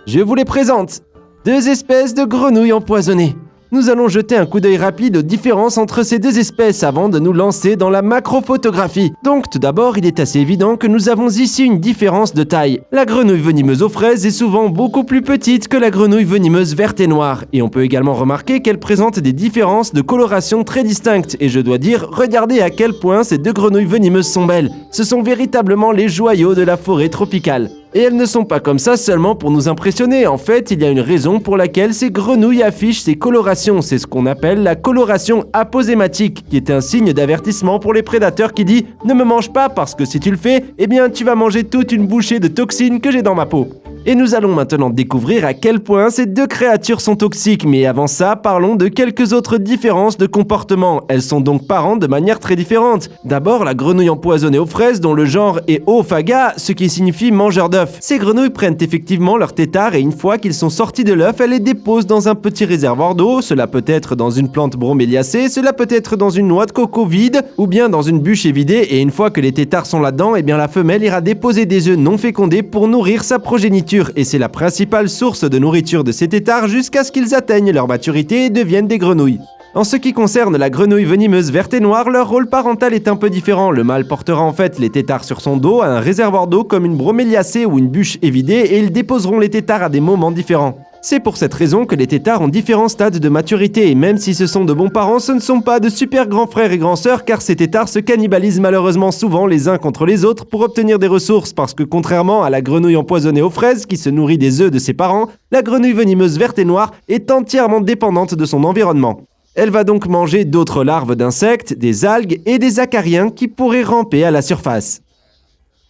Je vous les présente. 2 espèces de grenouilles empoisonnées. Nous allons jeter un coup d'œil rapide aux différences entre ces 2 espèces avant de nous lancer dans la macrophotographie. Donc tout d'abord, il est assez évident que nous avons ici une différence de taille. La grenouille venimeuse aux fraises est souvent beaucoup plus petite que la grenouille venimeuse verte et noire. Et on peut également remarquer qu'elle présente des différences de coloration très distinctes. Et je dois dire, regardez à quel point ces 2 grenouilles venimeuses sont belles. Ce sont véritablement les joyaux de la forêt tropicale. Et elles ne sont pas comme ça seulement pour nous impressionner. En fait, il y a une raison pour laquelle ces grenouilles affichent ces colorations. C'est ce qu'on appelle la coloration aposématique, qui est un signe d'avertissement pour les prédateurs qui dit « Ne me mange pas parce que si tu le fais, eh bien tu vas manger toute une bouchée de toxines que j'ai dans ma peau. » Et nous allons maintenant découvrir à quel point ces 2 créatures sont toxiques. Mais avant ça, parlons de quelques autres différences de comportement. Elles sont donc parentes de manière très différente. D'abord, la grenouille empoisonnée aux fraises, dont le genre est Oophaga, ce qui signifie mangeur d'œufs. Ces grenouilles prennent effectivement leurs têtards et une fois qu'ils sont sortis de l'œuf, elles les déposent dans un petit réservoir d'eau. Cela peut être dans une plante broméliacée, cela peut être dans une noix de coco vide, ou bien dans une bûche évidée. Et une fois que les têtards sont là-dedans, eh bien la femelle ira déposer des œufs non fécondés pour nourrir sa progéniture. Et c'est la principale source de nourriture de ces têtards jusqu'à ce qu'ils atteignent leur maturité et deviennent des grenouilles. En ce qui concerne la grenouille venimeuse verte et noire, leur rôle parental est un peu différent. Le mâle portera en fait les têtards sur son dos à un réservoir d'eau comme une broméliacée ou une bûche évidée et ils déposeront les têtards à des moments différents. C'est pour cette raison que les têtards ont différents stades de maturité et même si ce sont de bons parents, ce ne sont pas de super grands frères et grands sœurs car ces têtards se cannibalisent malheureusement souvent les uns contre les autres pour obtenir des ressources parce que contrairement à la grenouille empoisonnée aux fraises qui se nourrit des œufs de ses parents, la grenouille venimeuse verte et noire est entièrement dépendante de son environnement. Elle va donc manger d'autres larves d'insectes, des algues et des acariens qui pourraient ramper à la surface.